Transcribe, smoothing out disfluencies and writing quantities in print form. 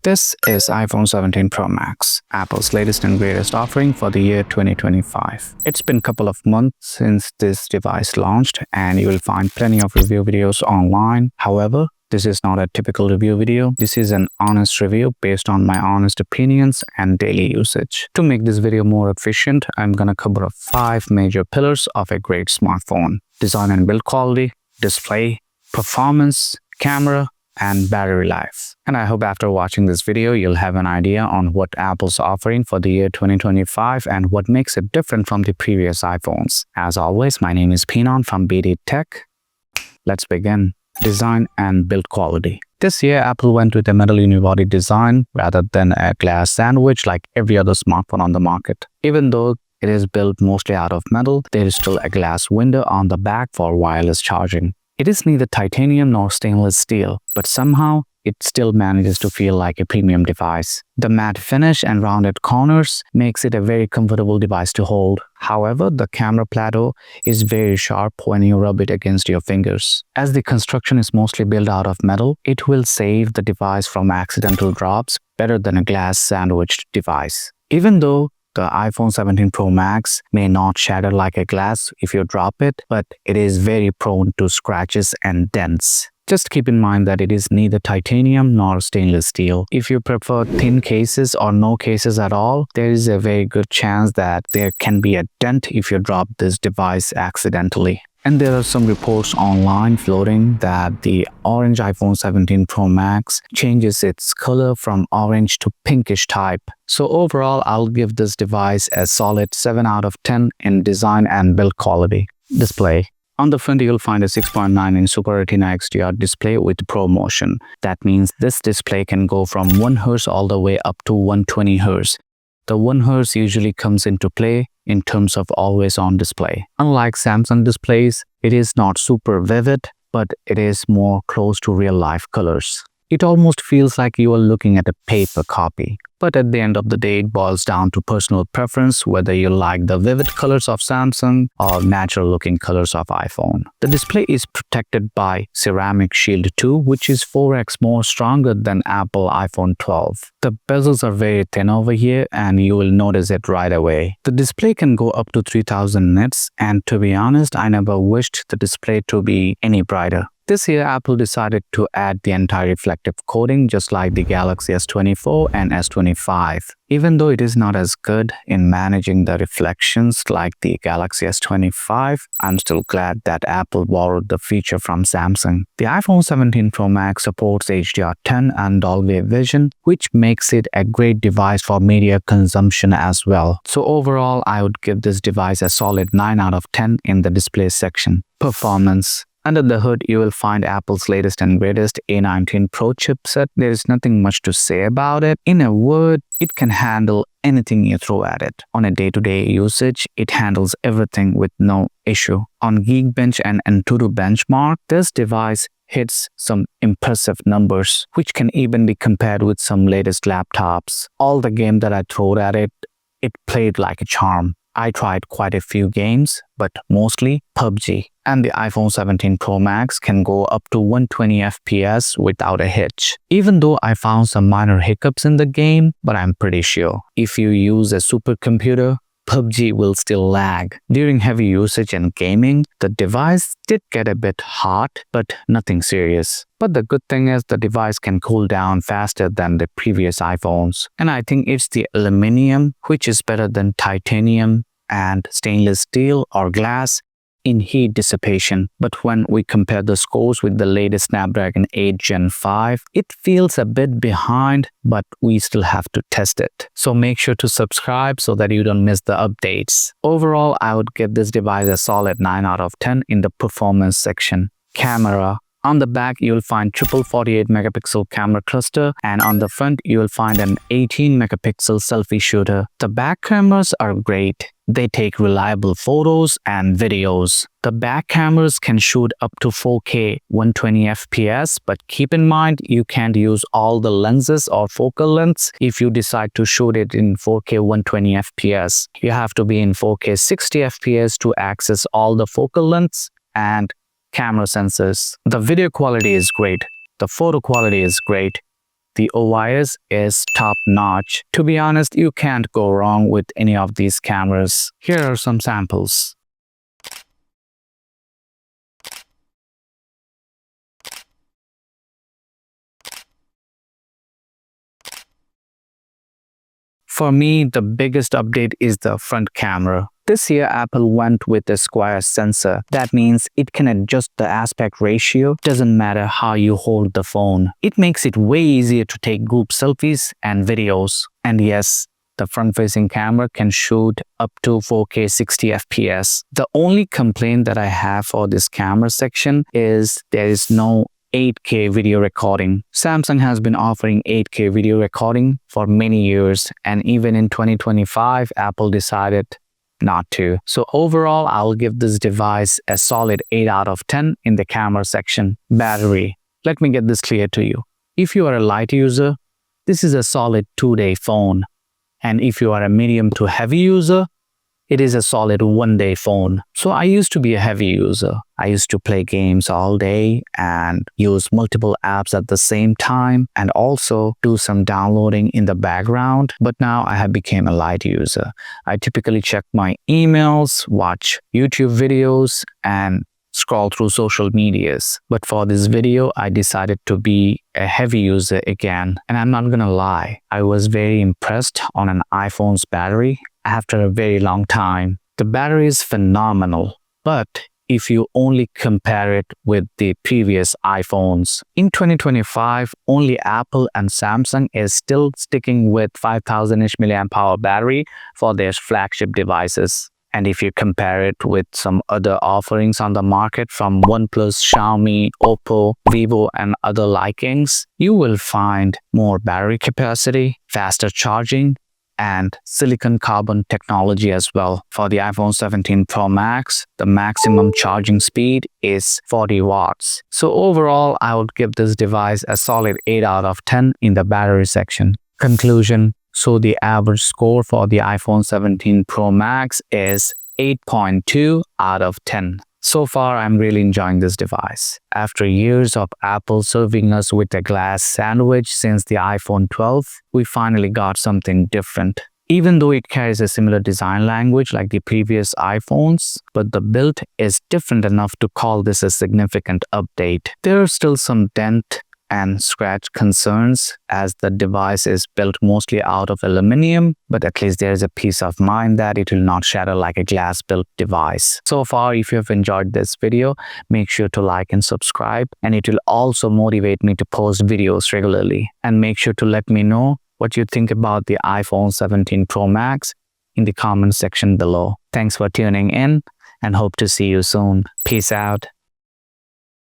This is iPhone 17 Pro Max, Apple's latest and greatest offering for the year 2025. It's been a couple of months since this device launched, and you will find plenty of review videos online. However, this is not a typical review video. This is an honest review based on my honest opinions and daily usage. To make this video more efficient, I'm gonna cover 5 major pillars of a great smartphone: design and build quality, display, performance, camera, and battery life. And I hope after watching this video, you'll have an idea on what Apple's offering for the year 2025 and what makes it different from the previous iPhones. As always, my name is Pinon from BD Tech. Let's begin. Design and build quality. This year, Apple went with a metal unibody design rather than a glass sandwich like every other smartphone on the market. Even though it is built mostly out of metal, there is still a glass window on the back for wireless charging. It is neither titanium nor stainless steel, but somehow it still manages to feel like a premium device. The matte finish and rounded corners makes it a very comfortable device to hold. However, the camera plateau is very sharp when you rub it against your fingers. As the construction is mostly built out of metal, it will save the device from accidental drops better than a glass sandwiched device. Even though the iPhone 17 Pro Max may not shatter like a glass if you drop it, but it is very prone to scratches and dents. Just keep in mind that it is neither titanium nor stainless steel. If you prefer thin cases or no cases at all, there is a very good chance that there can be a dent if you drop this device accidentally. And there are some reports online floating that the orange iPhone 17 Pro Max changes its color from orange to pinkish type. So overall, I'll give this device a solid 7 out of 10 in design and build quality. Display. On the front, you'll find a 6.9-inch Super Retina XDR display with ProMotion. That means this display can go from 1 Hz all the way up to 120 Hz. The 1 Hz usually comes into play in terms of always-on display. Unlike Samsung displays, it is not super vivid, but it is more close to real-life colors. It almost feels like you are looking at a paper copy. But at the end of the day, it boils down to personal preference, whether you like the vivid colors of Samsung or natural-looking colors of iPhone. The display is protected by Ceramic Shield 2, which is 4x more stronger than Apple iPhone 12. The bezels are very thin over here, and you will notice it right away. The display can go up to 3000 nits, and to be honest, I never wished the display to be any brighter. This year, Apple decided to add the anti-reflective coating just like the Galaxy S24 and S25. Even though it is not as good in managing the reflections like the Galaxy S25, I'm still glad that Apple borrowed the feature from Samsung. The iPhone 17 Pro Max supports HDR10 and Dolby Vision, which makes it a great device for media consumption as well. So overall, I would give this device a solid 9 out of 10 in the display section. Performance. Under the hood, you will find Apple's latest and greatest A19 Pro chipset. There is nothing much to say about it. In a word, it can handle anything you throw at it. On a day-to-day usage, it handles everything with no issue. On Geekbench and Antutu benchmark, this device hits some impressive numbers, which can even be compared with some latest laptops. All the games that I threw at it, it played like a charm. I tried quite a few games, but mostly PUBG. And the iPhone 17 Pro Max can go up to 120 FPS without a hitch. Even though I found some minor hiccups in the game, but I'm pretty sure if you use a supercomputer, PUBG will still lag. During heavy usage and gaming, the device did get a bit hot, but nothing serious. But the good thing is the device can cool down faster than the previous iPhones. And I think it's the aluminum, which is better than titanium and stainless steel or glass in heat dissipation. But when we compare the scores with the latest Snapdragon 8 Gen 5, it feels a bit behind, but we still have to test it. So make sure to subscribe so that you don't miss the updates. Overall, I would give this device a solid 9 out of 10 in the performance section. Camera. On the back, you'll find triple 48 megapixel camera cluster, and on the front, you'll find an 18 megapixel selfie shooter. The back cameras are great. They take reliable photos and videos. The back cameras can shoot up to 4K 120 FPS, but keep in mind you can't use all the lenses or focal lengths if you decide to shoot it in 4K 120 FPS. You have to be in 4K 60 FPS to access all the focal lengths and camera sensors. The video quality is great. The photo quality is great. the OIS is top-notch. To be honest, you can't go wrong with any of these cameras. Here are some samples. For me, the biggest update is the front camera. This year, Apple went with a square sensor. That means it can adjust the aspect ratio. Doesn't matter how you hold the phone. It makes it way easier to take group selfies and videos. And yes, the front-facing camera can shoot up to 4K 60 FPS. The only complaint that I have for this camera section is there is no 8K video recording. Samsung has been offering 8K video recording for many years, and even in 2025, Apple decided not to. So overall, I'll give this device a solid 8 out of 10 in the camera section. Battery. Let me get this clear to you. If you are a light user, this is a solid 2-day phone. And if you are a medium to heavy user, it is a solid 1-day phone. So I used to be a heavy user. I used to play games all day and use multiple apps at the same time and also do some downloading in the background. But now I have become a light user. I typically check my emails, watch YouTube videos, and scroll through social medias. But for this video, I decided to be a heavy user again. And I'm not gonna lie, I was very impressed on an iPhone's battery after a very long time. The battery is phenomenal, but if you only compare it with the previous iPhones. In 2025, only Apple and Samsung is still sticking with 5000 mAh battery for their flagship devices. And if you compare it with some other offerings on the market from OnePlus, Xiaomi, Oppo, Vivo, and other likings, you will find more battery capacity, faster charging, and silicon carbon technology as well. For the iPhone 17 Pro Max, the maximum charging speed is 40 watts. So overall, I would give this device a solid 8 out of 10 in the battery section. Conclusion. So the average score for the iPhone 17 Pro Max is 8.2 out of 10. So far, I'm really enjoying this device. After years of Apple serving us with a glass sandwich since the iPhone 12, we finally got something different. Even though it carries a similar design language like the previous iPhones, but the build is different enough to call this a significant update. There are still some dent and scratch concerns as the device is built mostly out of aluminum, but at least there is a peace of mind that it will not shatter like a glass-built device. So far, if you have enjoyed this video, make sure to like and subscribe, and it will also motivate me to post videos regularly. And make sure to let me know what you think about the iPhone 17 Pro Max in the comment section below. Thanks for tuning in and hope to see you soon. Peace out.